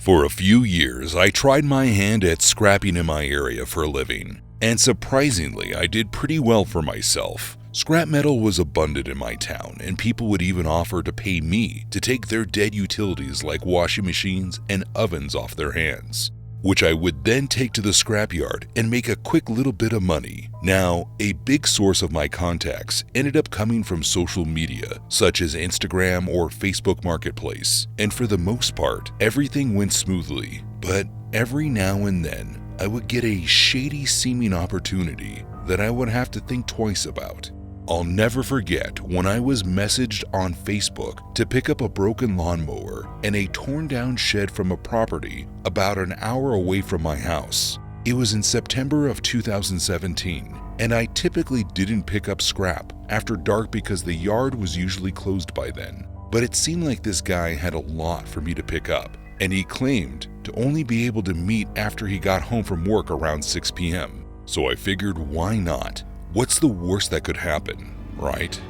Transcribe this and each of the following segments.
For a few years, I tried my hand at scrapping in my area for a living, and surprisingly, I did pretty well for myself. Scrap metal was abundant in my town, and people would even offer to pay me to take their dead utilities like washing machines and ovens off their hands, which I would then take to the scrapyard and make a quick little bit of money. Now, a big source of my contacts ended up coming from social media, such as Instagram or Facebook Marketplace, and for the most part, everything went smoothly. But every now and then, I would get a shady seeming opportunity that I would have to think twice about. I'll never forget when I was messaged on Facebook to pick up a broken lawnmower and a torn down shed from a property about an hour away from my house. It was in September of 2017, and I typically didn't pick up scrap after dark because the yard was usually closed by then. But it seemed like this guy had a lot for me to pick up, and he claimed to only be able to meet after he got home from work around 6 p.m. So I figured, why not? What's the worst that could happen, right?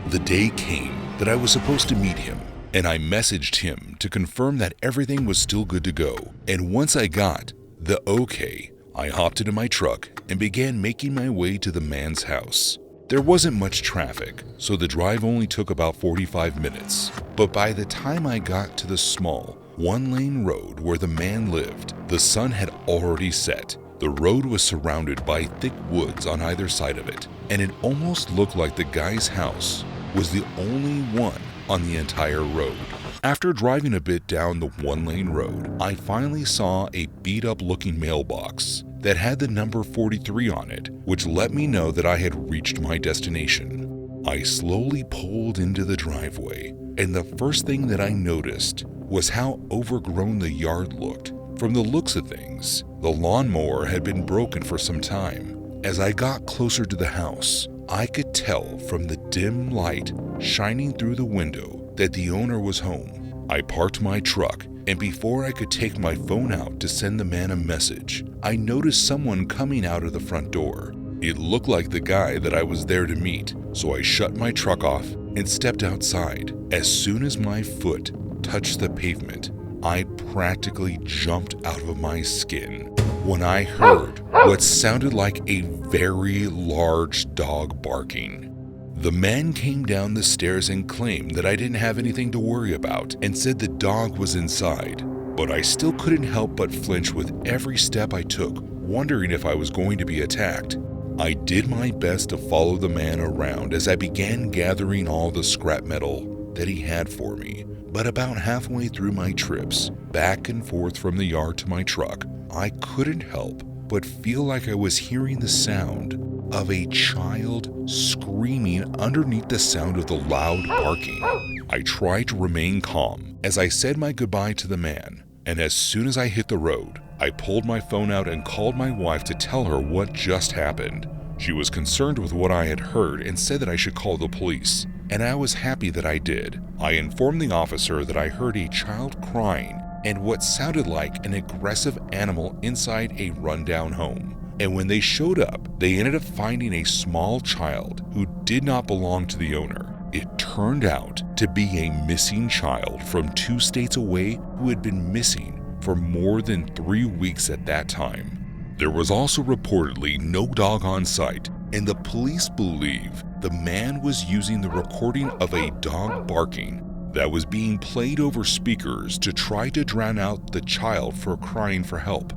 The day came that I was supposed to meet him, and I messaged him to confirm that everything was still good to go. And once I got the okay, I hopped into my truck and began making my way to the man's house. There wasn't much traffic, so the drive only took about 45 minutes. But by the time I got to the small, one-lane road where the man lived, the sun had already set. The road was surrounded by thick woods on either side of it, and it almost looked like the guy's house was the only one on the entire road. After driving a bit down the one-lane road, I finally saw a beat-up looking mailbox that had the number 43 on it, which let me know that I had reached my destination. I slowly pulled into the driveway, and the first thing that I noticed was how overgrown the yard looked. From the looks of things, the lawnmower had been broken for some time. As I got closer to the house, I could tell from the dim light shining through the window that the owner was home. I parked my truck, and before I could take my phone out to send the man a message, I noticed someone coming out of the front door. It looked like the guy that I was there to meet, so I shut my truck off and stepped outside. As soon as my foot touched the pavement, I practically jumped out of my skin when I heard what sounded like a very large dog barking. The man came down the stairs and claimed that I didn't have anything to worry about and said the dog was inside. But I still couldn't help but flinch with every step I took, wondering if I was going to be attacked. I did my best to follow the man around as I began gathering all the scrap metal that he had for me. But about halfway through my trips, back and forth from the yard to my truck, I couldn't help but feel like I was hearing the sound of a child screaming underneath the sound of the loud barking. I tried to remain calm as I said my goodbye to the man, and as soon as I hit the road, I pulled my phone out and called my wife to tell her what just happened. She was concerned with what I had heard and said that I should call the police, and I was happy that I did. I informed the officer that I heard a child crying and what sounded like an aggressive animal inside a rundown home. And when they showed up, they ended up finding a small child who did not belong to the owner. It turned out to be a missing child from 2 states away who had been missing for more than 3 weeks at that time. There was also reportedly no dog on site, and the police believe the man was using the recording of a dog barking that was being played over speakers to try to drown out the child for crying for help.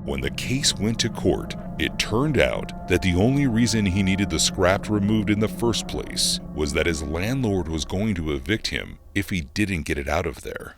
When the case went to court, it turned out that the only reason he needed the scrap removed in the first place was that his landlord was going to evict him if he didn't get it out of there.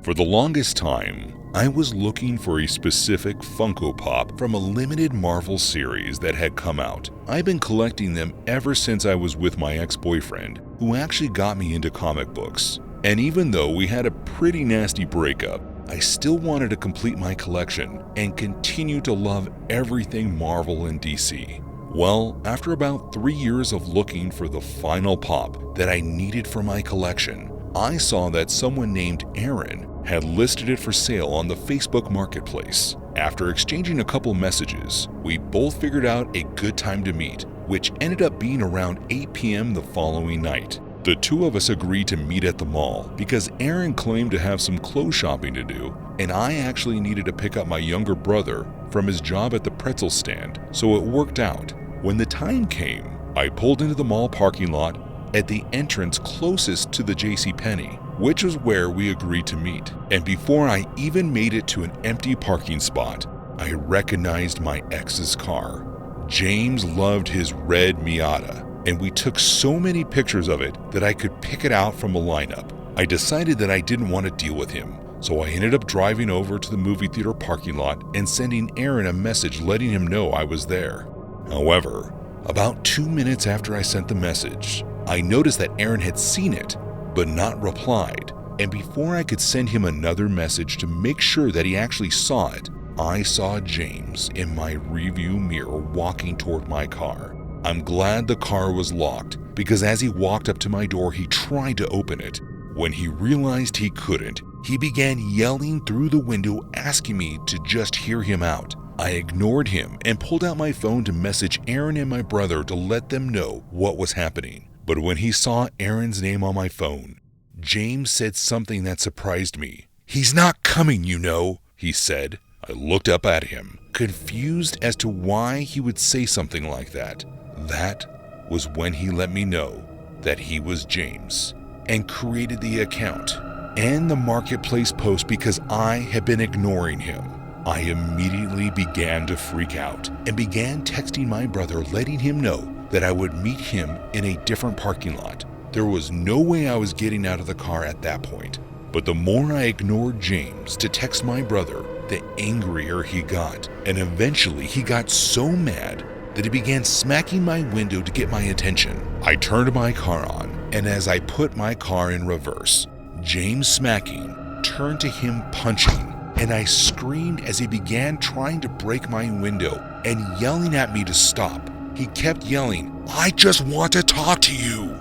For the longest time, I was looking for a specific Funko Pop from a limited Marvel series that had come out. I've been collecting them ever since I was with my ex-boyfriend, who actually got me into comic books. And even though we had a pretty nasty breakup, I still wanted to complete my collection and continue to love everything Marvel and DC. Well, after about 3 years of looking for the final pop that I needed for my collection, I saw that someone named Aaron had listed it for sale on the Facebook Marketplace. After exchanging a couple messages, we both figured out a good time to meet, which ended up being around 8 p.m. the following night. The two of us agreed to meet at the mall because Aaron claimed to have some clothes shopping to do, and I actually needed to pick up my younger brother from his job at the pretzel stand, so it worked out. When the time came, I pulled into the mall parking lot at the entrance closest to the JCPenney, which was where we agreed to meet. And before I even made it to an empty parking spot, I recognized my ex's car. James loved his red Miata, and we took so many pictures of it that I could pick it out from a lineup. I decided that I didn't want to deal with him, so I ended up driving over to the movie theater parking lot and sending Aaron a message letting him know I was there. However, about 2 minutes after I sent the message, I noticed that Aaron had seen it, but not replied, and before I could send him another message to make sure that he actually saw it, I saw James in my rearview mirror walking toward my car. I'm glad the car was locked because as he walked up to my door, he tried to open it. When he realized he couldn't, he began yelling through the window asking me to just hear him out. I ignored him and pulled out my phone to message Aaron and my brother to let them know what was happening. But when he saw Aaron's name on my phone, James said something that surprised me. "He's not coming, you know," he said. I looked up at him, confused as to why he would say something like that. That was when he let me know that he was James and created the account and the marketplace post because I had been ignoring him. I immediately began to freak out and began texting my brother letting him know that I would meet him in a different parking lot. There was no way I was getting out of the car at that point. But the more I ignored James to text my brother, the angrier he got. And eventually he got so mad that he began smacking my window to get my attention. I turned my car on, and as I put my car in reverse, James smacking turned to him punching, and I screamed as he began trying to break my window and yelling at me to stop. He kept yelling, "I just want to talk to you."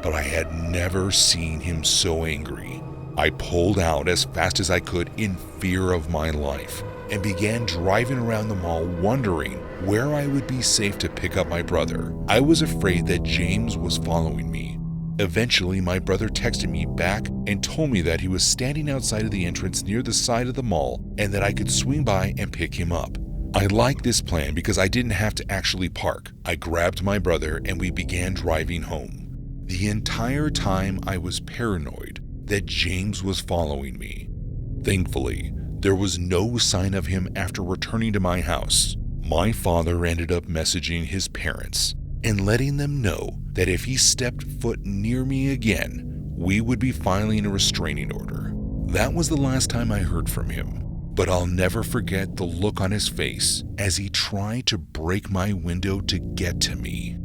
But I had never seen him so angry. I pulled out as fast as I could in fear of my life and began driving around the mall wondering where I would be safe to pick up my brother. I was afraid that James was following me. Eventually, my brother texted me back and told me that he was standing outside of the entrance near the side of the mall and that I could swing by and pick him up. I liked this plan because I didn't have to actually park. I grabbed my brother and we began driving home. The entire time I was paranoid that James was following me. Thankfully, there was no sign of him after returning to my house. My father ended up messaging his parents and letting them know that if he stepped foot near me again, we would be filing a restraining order. That was the last time I heard from him, but I'll never forget the look on his face as he tried to break my window to get to me.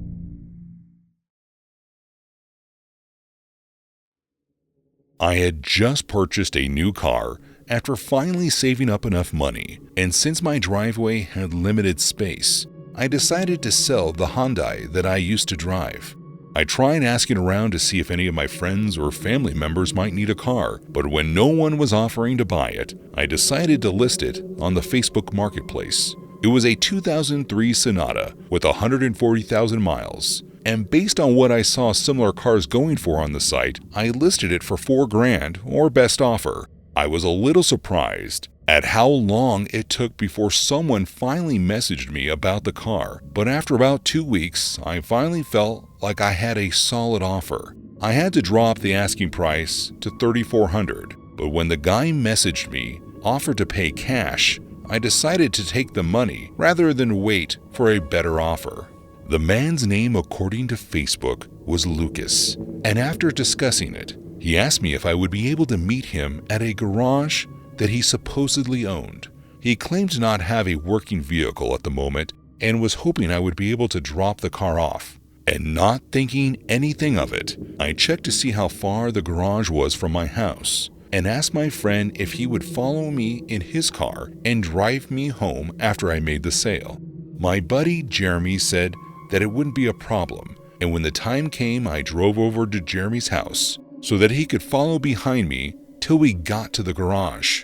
I had just purchased a new car after finally saving up enough money, and since my driveway had limited space, I decided to sell the Hyundai that I used to drive. I tried asking around to see if any of my friends or family members might need a car, but when no one was offering to buy it, I decided to list it on the Facebook Marketplace. It was a 2003 Sonata with 140,000 miles. And based on what I saw similar cars going for on the site, I listed it for $4,000 or best offer. I was a little surprised at how long it took before someone finally messaged me about the car, but after about 2 weeks, I finally felt like I had a solid offer. I had to drop the asking price to $3,400, but when the guy messaged me, offered to pay cash, I decided to take the money rather than wait for a better offer. The man's name, according to Facebook, was Lucas, and after discussing it, he asked me if I would be able to meet him at a garage that he supposedly owned. He claimed to not have a working vehicle at the moment and was hoping I would be able to drop the car off. And not thinking anything of it, I checked to see how far the garage was from my house and asked my friend if he would follow me in his car and drive me home after I made the sale. My buddy Jeremy said that it wouldn't be a problem, and when the time came, I drove over to Jeremy's house so that he could follow behind me till we got to the garage.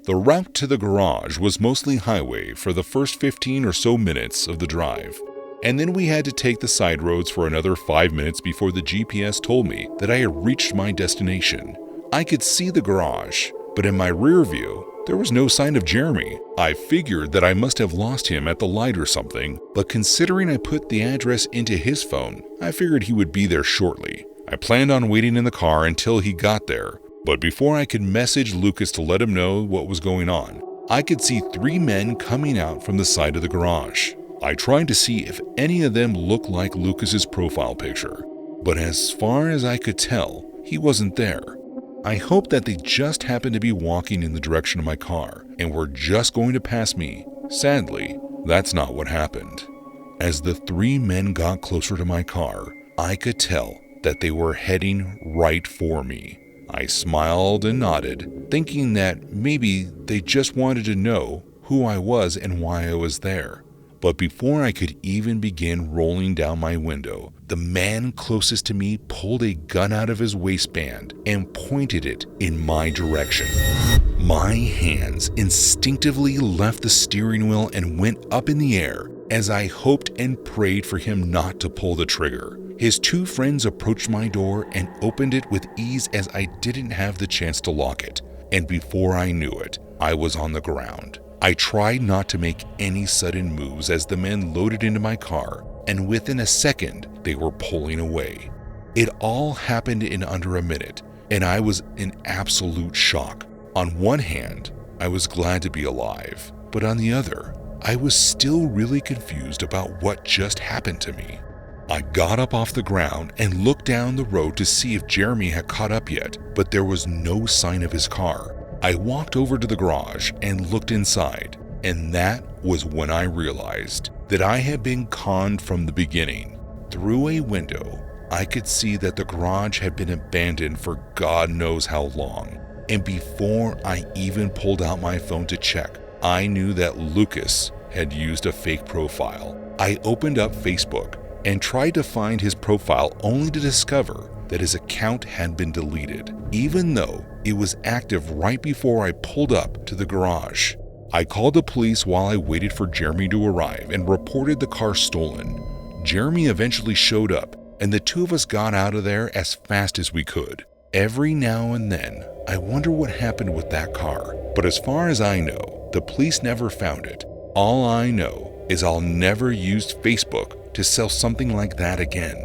The route to the garage was mostly highway for the first 15 or so minutes of the drive, and then we had to take the side roads for another 5 minutes before the GPS told me that I had reached my destination. I could see the garage, but in my rear view, there was no sign of Jeremy. I figured that I must have lost him at the light or something, but considering I put the address into his phone, I figured he would be there shortly. I planned on waiting in the car until he got there, but before I could message Lucas to let him know what was going on, I could see 3 men coming out from the side of the garage. I tried to see if any of them looked like Lucas's profile picture, but as far as I could tell, he wasn't there. I hoped that they just happened to be walking in the direction of my car and were just going to pass me. Sadly, that's not what happened. As the 3 men got closer to my car, I could tell that they were heading right for me. I smiled and nodded, thinking that maybe they just wanted to know who I was and why I was there. But before I could even begin rolling down my window, the man closest to me pulled a gun out of his waistband and pointed it in my direction. My hands instinctively left the steering wheel and went up in the air as I hoped and prayed for him not to pull the trigger. His 2 friends approached my door and opened it with ease as I didn't have the chance to lock it. And before I knew it, I was on the ground. I tried not to make any sudden moves as the men loaded into my car, and within a second, they were pulling away. It all happened in under a minute, and I was in absolute shock. On one hand, I was glad to be alive, but on the other, I was still really confused about what just happened to me. I got up off the ground and looked down the road to see if Jeremy had caught up yet, but there was no sign of his car. I walked over to the garage and looked inside, and that was when I realized that I had been conned from the beginning. Through a window, I could see that the garage had been abandoned for God knows how long, and before I even pulled out my phone to check, I knew that Lucas had used a fake profile. I opened up Facebook and tried to find his profile only to discover that his account had been deleted, even though it was active right before I pulled up to the garage. I called the police while I waited for Jeremy to arrive and reported the car stolen. Jeremy eventually showed up, and the 2 of us got out of there as fast as we could. Every now and then, I wonder what happened with that car, but as far as I know, the police never found it. All I know is I'll never use Facebook to sell something like that again.